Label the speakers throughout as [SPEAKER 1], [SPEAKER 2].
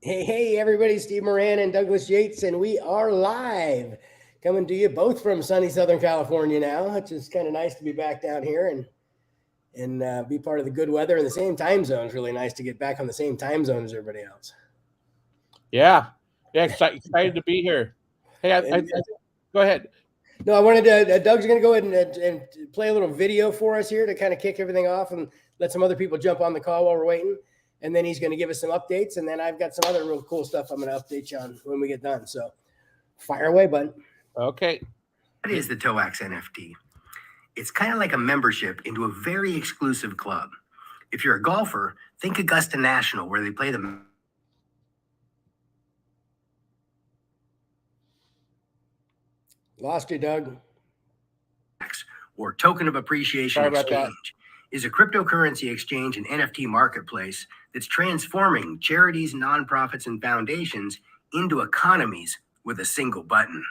[SPEAKER 1] Hey, everybody, Steve Moran and Douglas Yates, and we are live coming to you both from sunny Southern California now, which is kind of nice to be back down here and be part of the good weather in the same time zone. It's really nice to get back on the same time zone as everybody else.
[SPEAKER 2] Yeah, excited to be here. Hey, go ahead.
[SPEAKER 1] No, I wanted to, Doug's going to go ahead and play a little video for us here to kind of kick everything off and let some other people jump on the call while we're waiting. And then he's going to give us some updates. And then I've got some other real cool stuff I'm going to update you on when we get done. So fire away, bud.
[SPEAKER 2] Okay.
[SPEAKER 3] What is the TOAX NFT? It's kind of like a membership into a very exclusive club. If you're a golfer, think Augusta National, where they play the
[SPEAKER 1] Lost you, Doug.
[SPEAKER 3] Or Token of Appreciation Exchange is a cryptocurrency exchange and NFT marketplace that's transforming charities, nonprofits, and foundations into economies with a single button.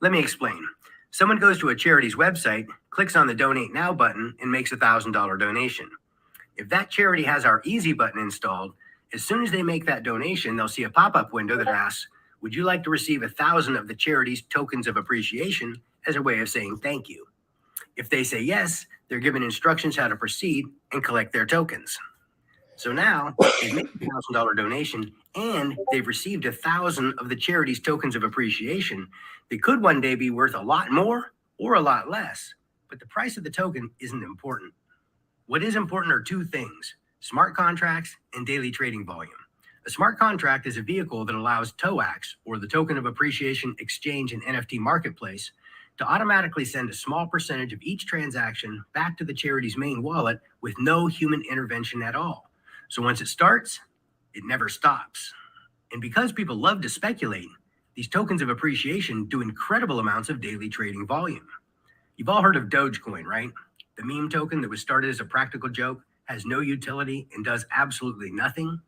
[SPEAKER 3] Let me explain. Someone goes to a charity's website, clicks on the Donate Now button, and makes a $1,000 donation. If that charity has our Easy button installed, as soon as they make that donation, they'll see a pop-up window that asks, would you like to receive 1,000 of the charity's tokens of appreciation as a way of saying thank you? If they say yes, they're given instructions how to proceed and collect their tokens. So now they've made a $1,000 donation and they've received 1,000 of the charity's tokens of appreciation. They could one day be worth a lot more or a lot less, but the price of the token isn't important. What is important are two things: smart contracts and daily trading volume. A smart contract is a vehicle that allows TOAX, or the Token of Appreciation Exchange and NFT Marketplace, to automatically send a small percentage of each transaction back to the charity's main wallet with no human intervention at all. So once it starts, it never stops. And because people love to speculate, these tokens of appreciation do incredible amounts of daily trading volume. You've all heard of Dogecoin, right? The meme token that was started as a practical joke, has no utility, and does absolutely nothing.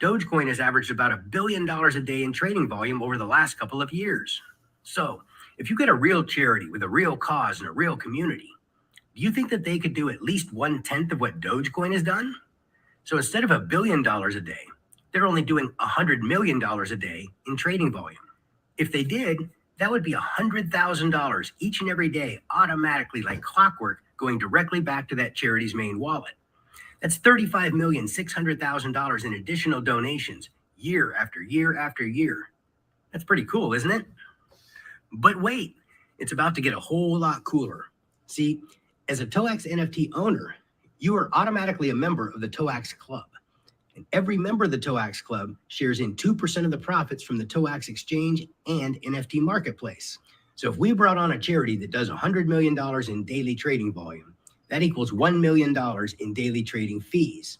[SPEAKER 3] Dogecoin has averaged about $1 billion a day in trading volume over the last couple of years. So if you get a real charity with a real cause and a real community, do you think that they could do at least 1/10 of what Dogecoin has done? So instead of $1 billion a day, they're only doing $100 million a day in trading volume. If they did, that would be $100,000 each and every day, automatically like clockwork, going directly back to that charity's main wallet. That's $35,600,000 in additional donations year after year after year. That's pretty cool, isn't it? But wait, it's about to get a whole lot cooler. See, as a TOAX NFT owner, you are automatically a member of the TOAX Club. And every member of the TOAX Club shares in 2% of the profits from the TOAX exchange and NFT marketplace. So if we brought on a charity that does $100 million in daily trading volume, that equals $1 million in daily trading fees.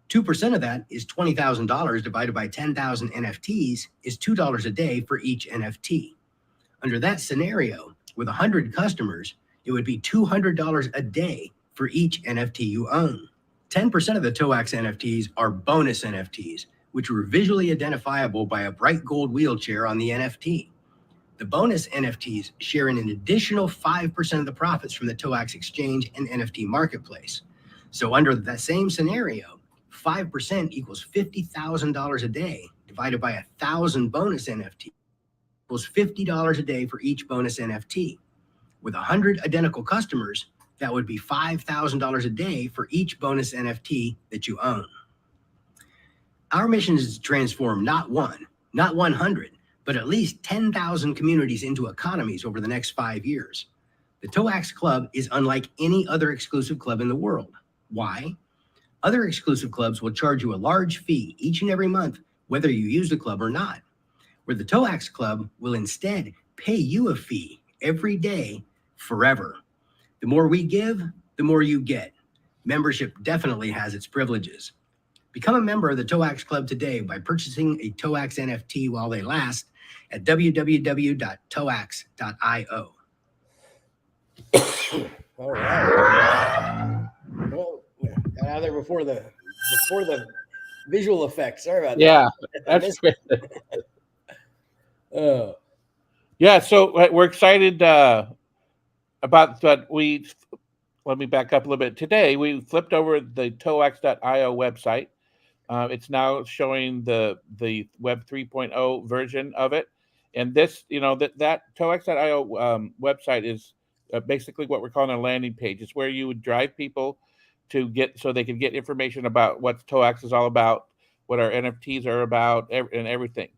[SPEAKER 3] 2% of that is $20,000 divided by 10,000 NFTs is $2 a day for each NFT. Under that scenario, with 100 customers, it would be $200 a day for each NFT you own. 10% of the TOAX NFTs are bonus NFTs, which were visually identifiable by a bright gold wheelchair on the NFT. The bonus NFTs share in an additional 5% of the profits from the TOAX exchange and NFT marketplace. So under that same scenario, 5% equals $50,000 a day divided by 1,000 bonus NFTs equals $50 a day for each bonus NFT. With 100 identical customers, that would be $5,000 a day for each bonus NFT that you own. Our mission is to transform not one, not 100, but at least 10,000 communities into economies over the next 5 years. The TOAX Club is unlike any other exclusive club in the world. Why? Other exclusive clubs will charge you a large fee each and every month, whether you use the club or not. Where the TOAX Club will instead pay you a fee every day forever. The more we give, the more you get. Membership definitely has its privileges. Become a member of the TOAX Club today by purchasing a TOAX NFT while they last at www.toax.io.
[SPEAKER 1] All right. Well, got out of there before the visual effects. Sorry about that.
[SPEAKER 2] Yeah, that's great. Yeah, so we're excited about that. Let me back up a little bit. Today, we flipped over the TOAX.io website. It's now showing the Web 3.0 version of it, and this, that TOAX.io website is basically what we're calling a landing page. It's where you would drive people to get so they can get information about what TOAX is all about, what our NFTs are about, and everything.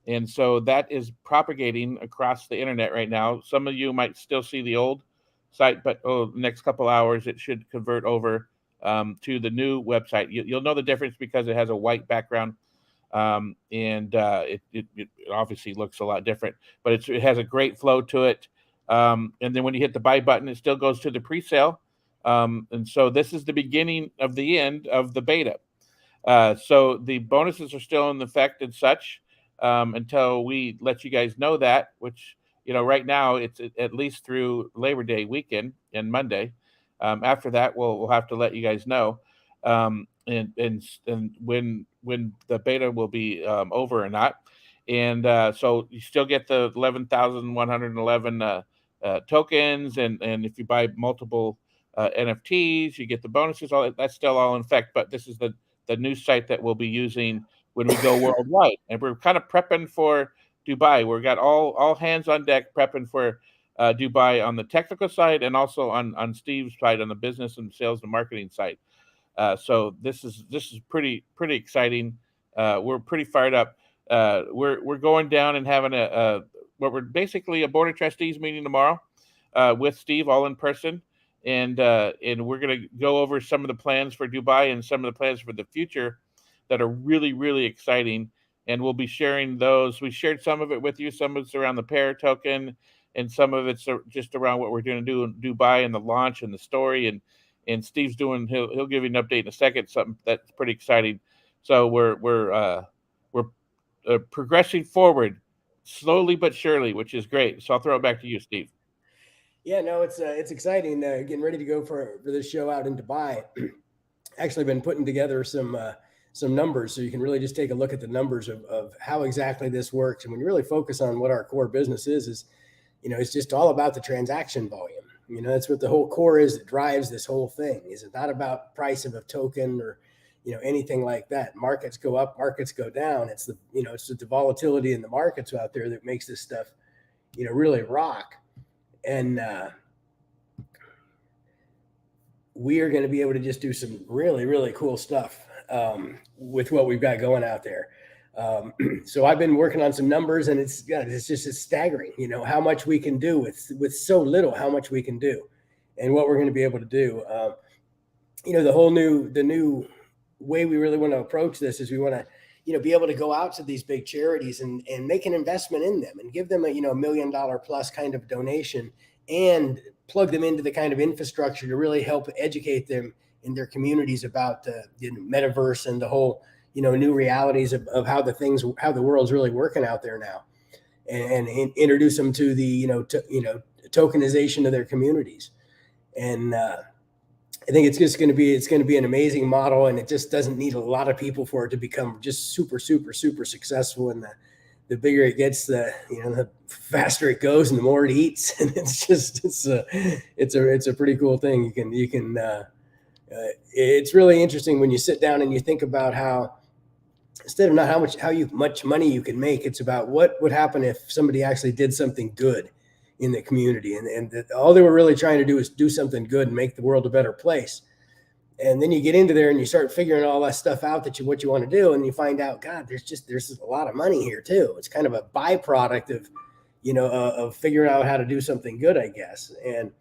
[SPEAKER 2] And so that is propagating across the internet right now. Some of you might still see the old site, but the next couple hours it should convert over to the new website. You'll know the difference because it has a white background, and it obviously looks a lot different, but it has a great flow to it. And then when you hit the buy button, it still goes to the pre-sale. And so this is the beginning of the end of the beta. So the bonuses are still in effect and such until we let you guys know that, which, right now it's at least through Labor Day weekend and Monday. After that, we'll have to let you guys know, and when the beta will be over or not. And so you still get the 11,111 tokens, and if you buy multiple NFTs, you get the bonuses. All that's still all in effect, but this is the new site that we'll be using when we go worldwide, and we're kind of prepping for Dubai. We've got all hands on deck prepping for Dubai on the technical side, and also on Steve's side on the business and sales and marketing side. So this is pretty exciting. We're pretty fired up. We're going down and having what we're basically a board of trustees meeting tomorrow with Steve, all in person, and we're going to go over some of the plans for Dubai and some of the plans for the future that are really exciting. And we'll be sharing those. We shared some of it with you. Some of it's around the pair token, and some of it's just around what we're going to do in Dubai and the launch and the story. And Steve's he'll give you an update in a second, something that's pretty exciting. So we're progressing forward slowly but surely, which is great. So I'll throw it back to you, Steve.
[SPEAKER 1] Yeah, no, it's exciting. Getting ready to go for this show out in Dubai. Actually been putting together some numbers, so you can really just take a look at the numbers of how exactly this works. And when you really focus on what our core business is it's just all about the transaction volume. That's what the whole core is that drives this whole thing. Is it not about price of a token or anything like that? Markets go up, markets go down. It's the volatility in the markets out there that makes this stuff really rock. And we are going to be able to just do some really cool stuff with what we've got going out there. So I've been working on some numbers, and it's staggering, how much we can do with so little, how much we can do, and what we're going to be able to do. The new way we really want to approach this is we want to, be able to go out to these big charities and make an investment in them and give them a, $1 million plus kind of donation, and plug them into the kind of infrastructure to really help educate them in their communities about the metaverse and the whole, new realities of how the world's really working out there now, and introduce them to the, tokenization of their communities. And I think it's going to be an amazing model, and it just doesn't need a lot of people for it to become just super successful. And the bigger it gets, the faster it goes, and the more it eats. And it's a pretty cool thing. It's really interesting when you sit down and you think about how, instead of not how much money you can make, it's about what would happen if somebody actually did something good in the community, and all they were really trying to do is do something good and make the world a better place. And then you get into there and you start figuring all that stuff out what you want to do, and you find out, God, there's a lot of money here too. It's kind of a byproduct of of figuring out how to do something good, I guess. And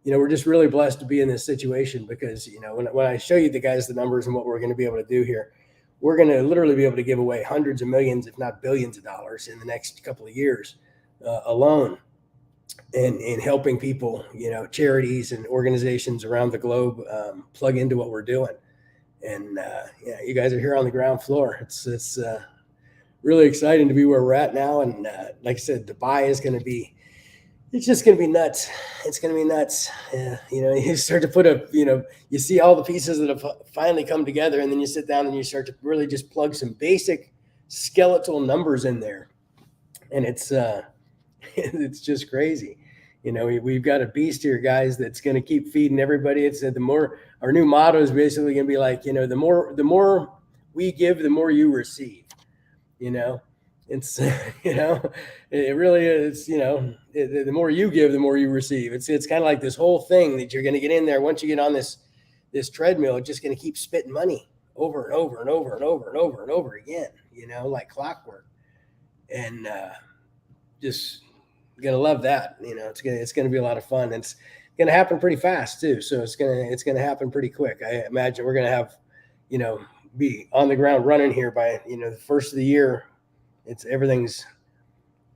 [SPEAKER 1] we're just really blessed to be in this situation, because when I show you the numbers and what we're going to be able to do here, we're going to literally be able to give away hundreds of millions, if not billions of dollars in the next couple of years alone. And helping people, charities and organizations around the globe plug into what we're doing. And you guys are here on the ground floor. It's really exciting to be where we're at now. And like I said, Dubai is going to be, it's just going to be nuts. It's going to be nuts. You start to put you see all the pieces that have finally come together, and then you sit down and you start to really just plug some basic skeletal numbers in there. And it's just crazy. We've got a beast here, guys, that's going to keep feeding everybody. It's our new motto is basically going to be like, the more we give, the more you receive. You know, it's you know, it really is. You know, the more you give, the more you receive. It's kind of like this whole thing that you're going to get in there. Once you get on this treadmill, it's just going to keep spitting money over and over and over and over and over and over again. You know, like clockwork, and just gonna love that. You know, it's gonna be a lot of fun. It's gonna happen pretty fast too. So it's gonna happen pretty quick. I imagine we're gonna have, you know, be on the ground running here by, you know, the first of the year. Everything's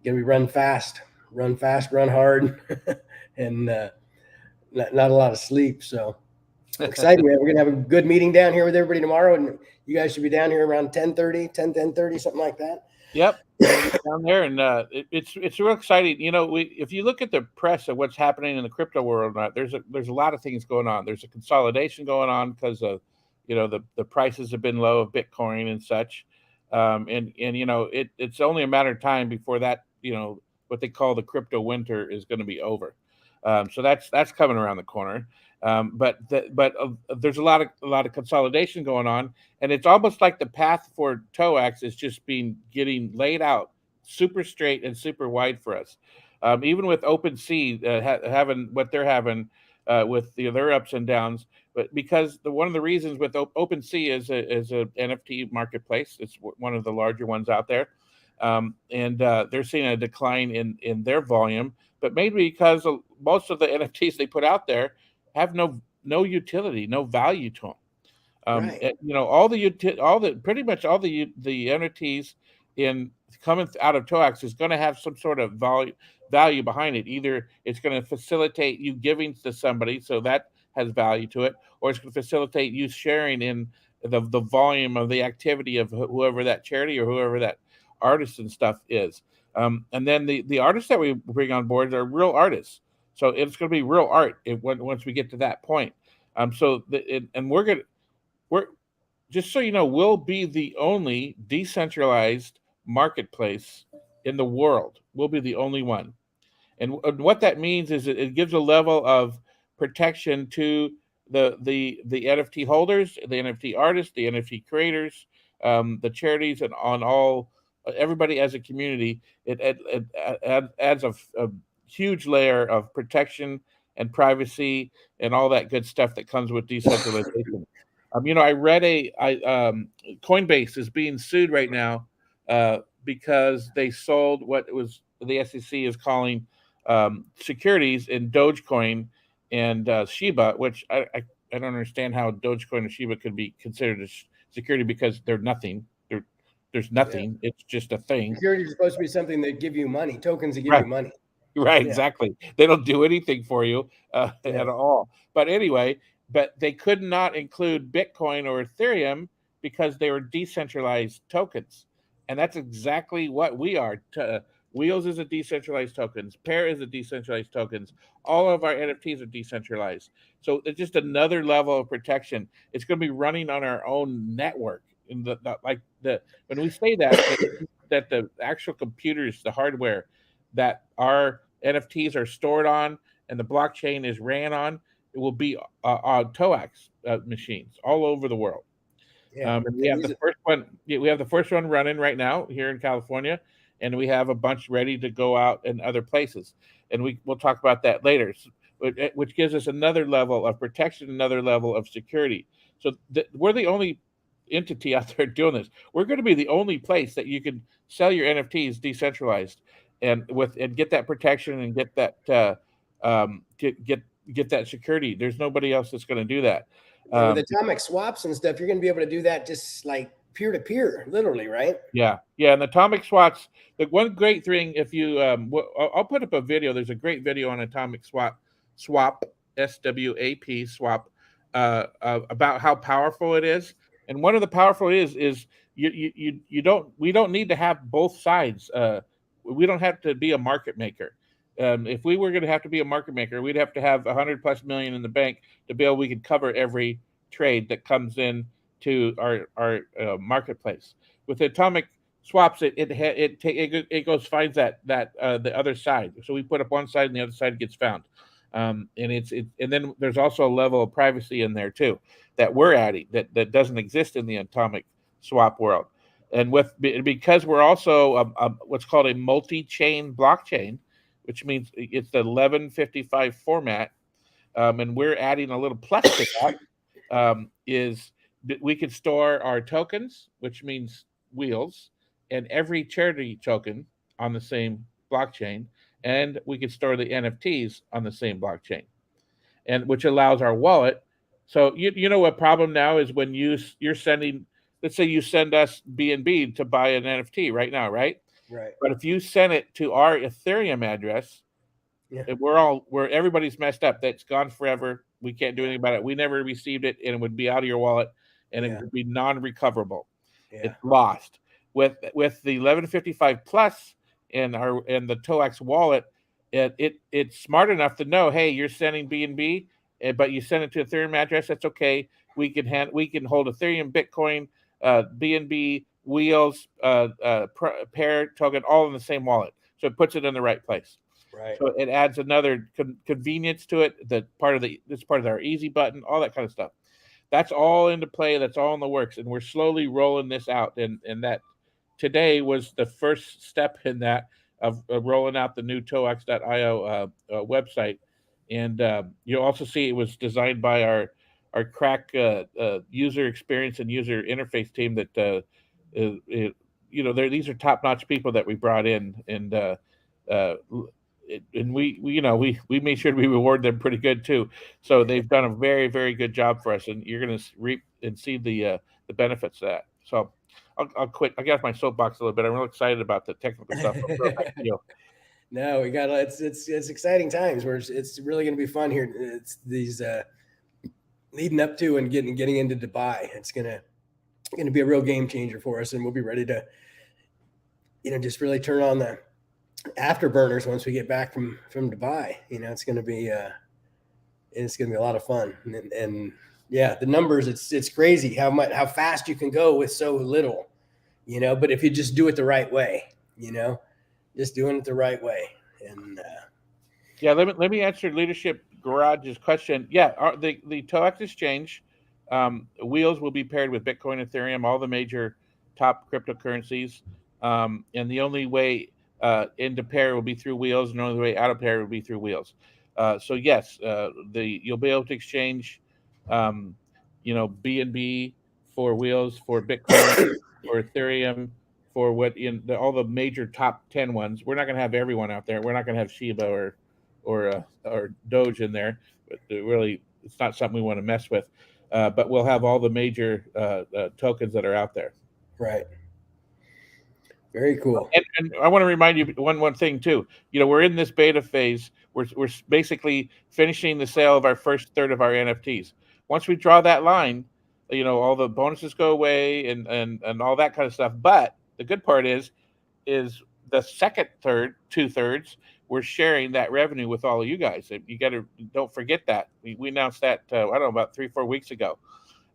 [SPEAKER 1] gonna be run fast, run hard, and not a lot of sleep. So excited, man. We're gonna have a good meeting down here with everybody tomorrow, and you guys should be down here around 10:30, something like that.
[SPEAKER 2] Yep, down there, and it's real exciting. You know, if you look at the press of what's happening in the crypto world, there's a lot of things going on. There's a consolidation going on because of, you know, the prices have been low of Bitcoin and such, and you know, it's only a matter of time before that, you know, what they call the crypto winter is going to be over. So that's coming around the corner. But there's a lot of consolidation going on, and it's almost like the path for TOAX is just getting laid out super straight and super wide for us. Even with OpenSea having what they're having with their ups and downs, but because one of the reasons with OpenSea is a NFT marketplace, it's one of the larger ones out there, and they're seeing a decline in their volume, but maybe because most of the NFTs they put out there have no utility, no value to them.
[SPEAKER 1] Right.
[SPEAKER 2] You know, pretty much all the NFTs in coming out of TOAX is going to have some sort of value behind it. Either it's going to facilitate you giving to somebody, so that has value to it, or it's going to facilitate you sharing in the volume of the activity of whoever that charity or whoever that artist and stuff is. And then the artists that we bring on board are real artists. So it's going to be real art once we get to that point. And we're just so you know, we'll be the only decentralized marketplace in the world. We'll be the only one. And what that means is it gives a level of protection to the NFT holders, the NFT artists, the NFT creators, the charities, and on all everybody as a community. It adds a huge layer of protection and privacy and all that good stuff that comes with decentralization. You know, I read Coinbase is being sued right now because they sold what was the SEC is calling securities in Dogecoin and Shiba, which I don't understand how Dogecoin and Shiba could be considered a security because they're nothing. There's nothing. Yeah. It's just a thing.
[SPEAKER 1] Security is supposed to be something that give you money, tokens that give
[SPEAKER 2] right.
[SPEAKER 1] you money.
[SPEAKER 2] Right, yeah. Exactly. They don't do anything for you at all. But anyway, but they could not include Bitcoin or Ethereum because they were decentralized tokens. And that's exactly what we are. Wheels is a decentralized tokens. Pair is a decentralized tokens. All of our NFTs are decentralized. So it's just another level of protection. It's going to be running on our own network. In when we say that the actual computers, the hardware that our NFTs are stored on and the blockchain is ran on, it will be on TOAX machines all over the world. Yeah, and we have the first one. We have the first one running right now here in California, and we have a bunch ready to go out in other places. And we'll talk about that later, which gives us another level of protection, another level of security. So we're the only entity out there doing this. We're going to be the only place that you can sell your NFTs decentralized and get that protection and get that get that security. There's nobody else that's going to do that.
[SPEAKER 1] With atomic swaps and stuff, you're going to be able to do that just like peer to peer, literally, right?
[SPEAKER 2] Yeah. And atomic swaps. The one great thing, if you, I'll put up a video. There's a great video on atomic swap, SWAP, about how powerful it is. And one of the powerful is we don't need to have both sides. We don't have to be a market maker. If we were going to have to be a market maker, we'd have to have $100+ million in the bank to be able we could cover every trade that comes in to our marketplace. With atomic swaps, it goes finds that the other side. So we put up one side and the other side gets found. And then there's also a level of privacy in there too that we're adding that doesn't exist in the atomic swap world. And because we're also what's called a multi-chain blockchain, which means it's the 1155 format, and we're adding a little plus to that, is we can store our tokens, which means wheels, and every charity token on the same blockchain, and we can store the NFTs on the same blockchain, and which allows our wallet. So you know what problem now is when you're sending, let's say you send us BNB to buy an NFT right now, right?
[SPEAKER 1] Right.
[SPEAKER 2] But if you send it to our Ethereum address,
[SPEAKER 1] Yeah.
[SPEAKER 2] where everybody's messed up. That's gone forever. We can't do anything about it. We never received it, and it would be out of your wallet, and it would be non-recoverable.
[SPEAKER 1] Yeah.
[SPEAKER 2] It's lost. With the 1155 plus and the TOAX wallet, it's smart enough to know, hey, you're sending BNB, but you send it to Ethereum address. That's okay. We can hold Ethereum, Bitcoin, BNB, wheels, pair token, all in the same wallet. So it puts it in the right place.
[SPEAKER 1] Right.
[SPEAKER 2] So it adds another convenience to it. This part of our easy button, all that kind of stuff. That's all into play. That's all in the works, and we're slowly rolling this out. And that today was the first step in that of rolling out the new TOAX.io website. And you'll also see it was designed by our crack user experience and user interface team. That these are top notch people that we brought in, and we made sure we reward them pretty good too. So they've done a very, very good job for us, and you're going to reap and see the benefits of that. So I'll quit. I got off my soapbox a little bit. I'm real excited about the technical stuff.
[SPEAKER 1] No, we got it's exciting times where it's really going to be fun here. It's these leading up to and getting into Dubai. It's gonna be a real game changer for us, and we'll be ready to just really turn on the afterburners once we get back from Dubai. It's going to be a lot of fun, and yeah, the numbers, it's crazy how fast you can go with so little, but if you just do it the right way, just doing it the right way. And
[SPEAKER 2] yeah, let me answer Leadership Garage's question. Yeah, the TOAX exchange wheels will be paired with Bitcoin, Ethereum, all the major top cryptocurrencies, and the only way into pair will be through wheels, and the only way out of pair will be through wheels. So yes, you'll be able to exchange, BNB for wheels, for Bitcoin, for Ethereum, for all the major top 10 ones. We're not going to have everyone out there. We're not going to have Shiba or Doge in there. But really, it's not something we want to mess with. But we'll have all the major tokens that are out there.
[SPEAKER 1] Right. Very cool.
[SPEAKER 2] And I want to remind you one thing too. We're in this beta phase. We're basically finishing the sale of our first third of our NFTs. Once we draw that line, all the bonuses go away and all that kind of stuff. But the good part is the second two thirds, we're sharing that revenue with all of you guys. Don't forget that. We announced that I don't know, about 3-4 weeks ago,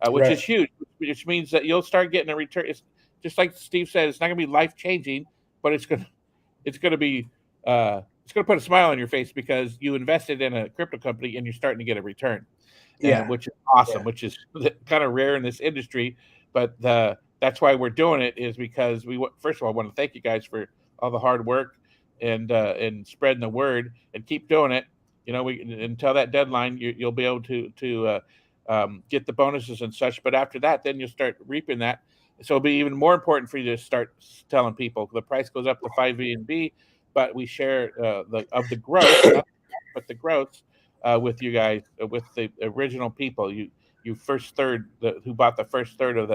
[SPEAKER 2] which is huge. Which means that you'll start getting a return. It's just like Steve said, it's not going to be life changing, but it's going to be it's going to put a smile on your face because you invested in a crypto company and you're starting to get a return. Which is awesome, which is kind of rare in this industry. But that's why we're doing it, is because first of all, I want to thank you guys for all the hard work and spreading the word, and keep doing it. Until that deadline, you'll be able to get the bonuses and such. But after that, then you'll start reaping that. So it'll be even more important for you to start telling people. The price goes up to 5 BNB, but we share the growth, but the growth with you guys, with the original people. You first third who bought the first third of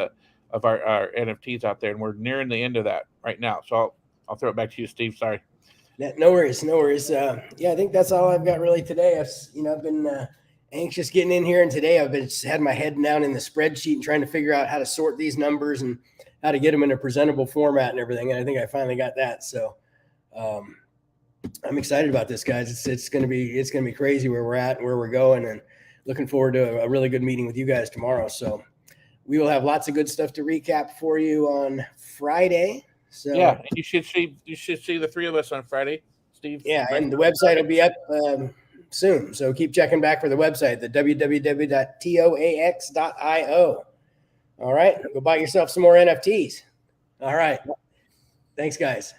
[SPEAKER 2] our NFTs out there, and we're nearing the end of that right now. So I'll throw it back to you, Steve. Sorry.
[SPEAKER 1] No worries. I think that's all I've got really today. I've been anxious getting in here, and today I've just had my head down in the spreadsheet and trying to figure out how to sort these numbers and how to get them in a presentable format and everything. And I think I finally got that. So I'm excited about this, guys. It's gonna be crazy where we're at and where we're going, and looking forward to a really good meeting with you guys tomorrow. So we will have lots of good stuff to recap for you on Friday. So
[SPEAKER 2] yeah, and you should see the three of us on Friday, Steve.
[SPEAKER 1] Yeah, and the website will be up soon. So keep checking back for the website, the www.toax.io. All right. Go buy yourself some more NFTs. All right. Thanks, guys.